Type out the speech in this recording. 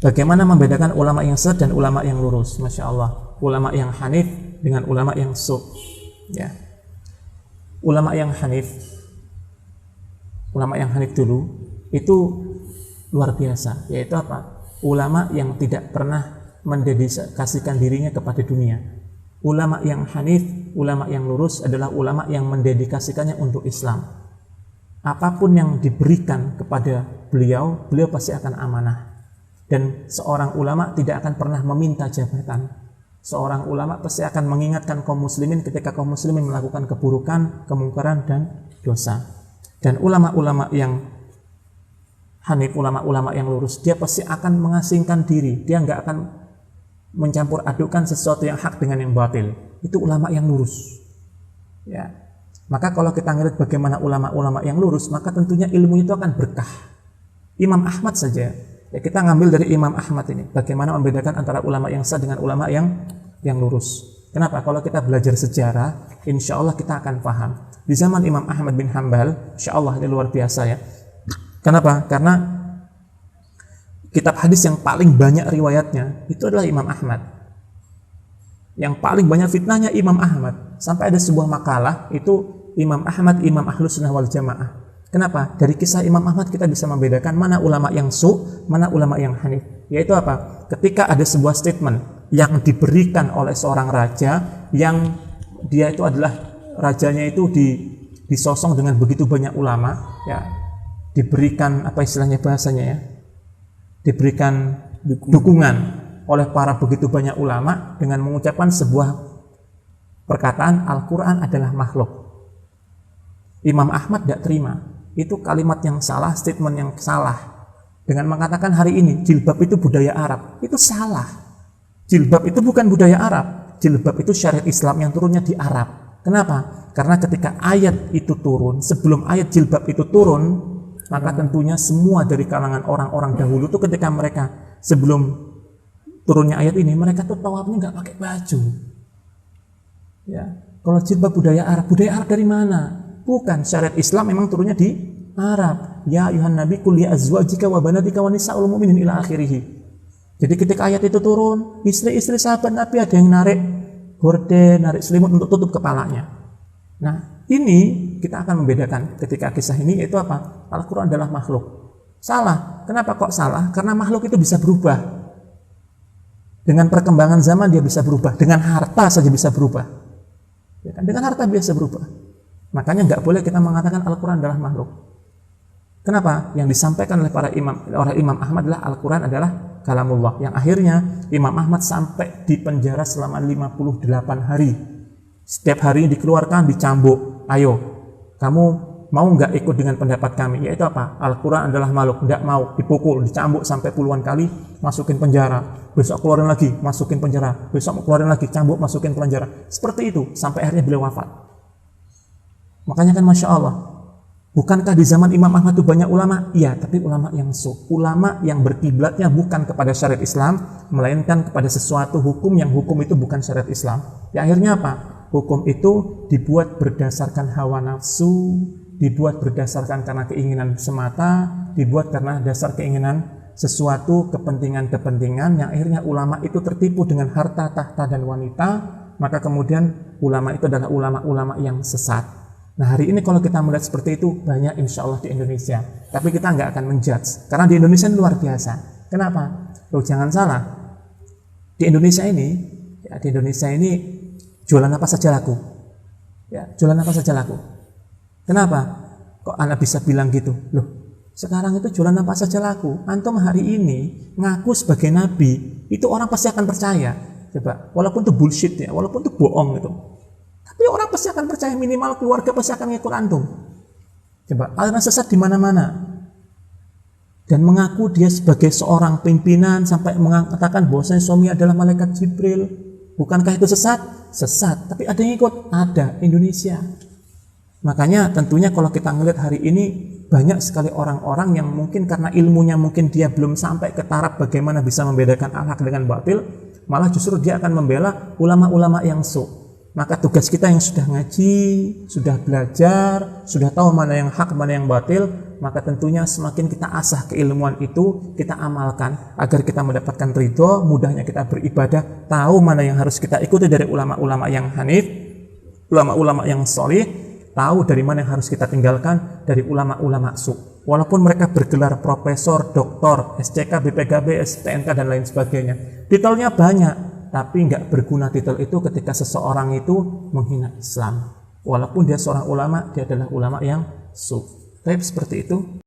Bagaimana membedakan ulama yang sesat dan ulama yang lurus? Masya Allah, ulama yang hanif dengan ulama yang su. Ya. Ulama yang hanif dulu itu luar biasa, yaitu apa? Ulama yang tidak pernah mendedikasikan dirinya kepada dunia. Ulama yang hanif, ulama yang lurus adalah ulama yang mendedikasikannya untuk Islam. Apapun yang diberikan kepada beliau pasti akan amanah. Dan seorang ulama tidak akan pernah meminta jabatan. Seorang ulama pasti akan mengingatkan kaum muslimin ketika kaum muslimin melakukan keburukan, kemungkaran, dan dosa. Dan ulama-ulama yang hanif, ulama-ulama yang lurus, dia pasti akan mengasingkan diri. Dia nggak akan mencampur adukan sesuatu yang hak dengan yang batil. Itu ulama yang lurus. Ya. Maka kalau kita ngelihat bagaimana ulama-ulama yang lurus, maka tentunya ilmu itu akan berkah. Imam Ahmad saja, ya kita ngambil dari Imam Ahmad ini, bagaimana membedakan antara ulama yang sah dengan ulama yang lurus. Kenapa? Kalau kita belajar sejarah, insya Allah kita akan paham. Di zaman Imam Ahmad bin Hanbal, insya Allah ini luar biasa ya. Kenapa? Karena kitab hadis yang paling banyak riwayatnya itu adalah Imam Ahmad. Yang paling banyak fitnahnya Imam Ahmad. Sampai ada sebuah makalah itu Imam Ahmad, Imam Ahlus Sunnah wal Jamaah. Kenapa? Dari kisah Imam Ahmad kita bisa membedakan mana ulama yang su, mana ulama yang hanif. Yaitu apa? Ketika ada sebuah statement yang diberikan oleh seorang raja, yang dia itu adalah rajanya itu disosong dengan begitu banyak ulama, ya, diberikan apa istilahnya bahasanya ya, diberikan dukungan oleh para begitu banyak ulama dengan mengucapkan sebuah perkataan Al-Quran adalah makhluk. Imam Ahmad tidak terima. Itu kalimat yang salah, statement yang salah. Dengan mengatakan hari ini jilbab itu budaya Arab, itu salah. Jilbab itu bukan budaya Arab. Jilbab itu syariat Islam yang turunnya di Arab. Kenapa? Karena ketika ayat itu turun, sebelum ayat jilbab itu turun, maka tentunya semua dari kalangan orang-orang dahulu itu ketika mereka sebelum turunnya ayat ini, mereka tuh tawafnya nggak pakai baju. Ya, kalau jilbab budaya Arab dari mana? Bukan, syariat Islam memang turunnya di Arab. Ya ayuhan nabi qul li azwajika wa banatika wa nisa'ul mu'minin ila akhirih. Jadi ketika ayat itu turun, istri-istri sahabat Nabi ada yang narik gorden, narik selimut untuk tutup kepalanya. Nah, ini kita akan membedakan ketika kisah ini, yaitu apa? Al-Quran adalah makhluk. Salah. Kenapa kok salah? Karena makhluk itu bisa berubah. Dengan perkembangan zaman dia bisa berubah. Dengan harta saja bisa berubah. Ya kan? Dengan harta biasa berubah. Makanya nggak boleh kita mengatakan Al-Quran adalah makhluk. Kenapa? Yang disampaikan oleh Imam Ahmad adalah Al-Quran adalah kalamullah. Yang akhirnya Imam Ahmad sampai di penjara selama 58 hari. Setiap hari dikeluarkan, dicambuk. Ayo, kamu mau nggak ikut dengan pendapat kami? Yaitu apa? Al-Quran adalah makhluk. Nggak mau, dipukul, dicambuk sampai puluhan kali, masukin penjara. Besok keluarin lagi, masukin penjara. Besok keluarin lagi, cambuk, masukin penjara. Seperti itu, sampai akhirnya beliau wafat. Makanya kan Masya Allah, bukankah di zaman Imam Ahmad itu banyak ulama? Iya, tapi ulama yang su, ulama yang berkiblatnya bukan kepada syariat Islam, melainkan kepada sesuatu hukum yang hukum itu bukan syariat Islam. Ya akhirnya apa? Hukum itu dibuat berdasarkan hawa nafsu, dibuat berdasarkan karena keinginan semata, dibuat karena dasar keinginan sesuatu kepentingan-kepentingan yang akhirnya ulama itu tertipu dengan harta, tahta, dan wanita. Maka kemudian ulama itu adalah ulama-ulama yang sesat. Nah hari ini kalau kita melihat seperti itu banyak insya Allah di Indonesia. Tapi kita nggak akan menjudge. Karena di Indonesia ini luar biasa. Kenapa? Loh jangan salah. Di Indonesia ini jualan apa saja laku. Ya, jualan apa saja laku. Kenapa? Kok anak bisa bilang gitu? Loh sekarang itu jualan apa saja laku. Antum hari ini ngaku sebagai nabi, itu orang pasti akan percaya. Coba, walaupun itu bullshit ya, walaupun itu bohong gitu. Tapi orang pasti akan percaya, minimal keluarga pasti akan ngikut antum. Coba, aliran sesat di mana-mana. Dan mengaku dia sebagai seorang pimpinan sampai mengatakan bahwasanya suami adalah malaikat Jibril. Bukankah itu sesat? Sesat. Tapi ada yang ikut? Ada. Indonesia. Makanya tentunya kalau kita ngelihat hari ini banyak sekali orang-orang yang mungkin karena ilmunya mungkin dia belum sampai ke taraf bagaimana bisa membedakan al-haq dengan batil, malah justru dia akan membela ulama-ulama yang su. Maka tugas kita yang sudah ngaji, sudah belajar, sudah tahu mana yang hak, mana yang batil, maka tentunya semakin kita asah keilmuan itu, kita amalkan agar kita mendapatkan ridho, mudahnya kita beribadah, tahu mana yang harus kita ikuti dari ulama-ulama yang hanif, ulama-ulama yang solih, tahu dari mana yang harus kita tinggalkan dari ulama-ulama su. Walaupun mereka bergelar profesor, doktor, SCK, BPKB, STNK, dan lain sebagainya. Titelnya banyak, tapi nggak berguna titel itu ketika seseorang itu menghina Islam. Walaupun dia seorang ulama, dia adalah ulama yang su. Tapi seperti itu.